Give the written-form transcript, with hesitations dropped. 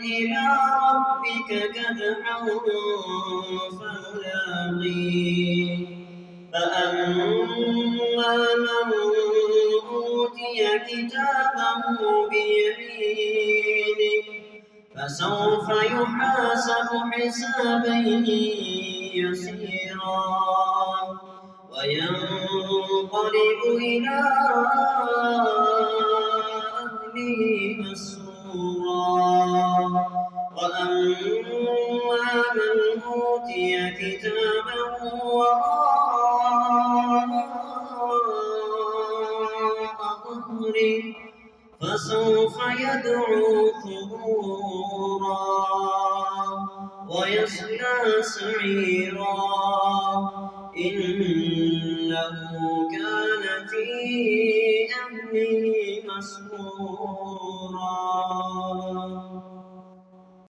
إلى ربك كدحا فملاقيه فأما من أوتي كتابه بيمينه فسوف يحاسب حسابا يسيرا وينقلب إلى أهله مسرورا وأما من أوتي كتابه وراء ظهره فسوف يدعو ثبورا ويصلى سعيرا إنه كان في أهله مسرورا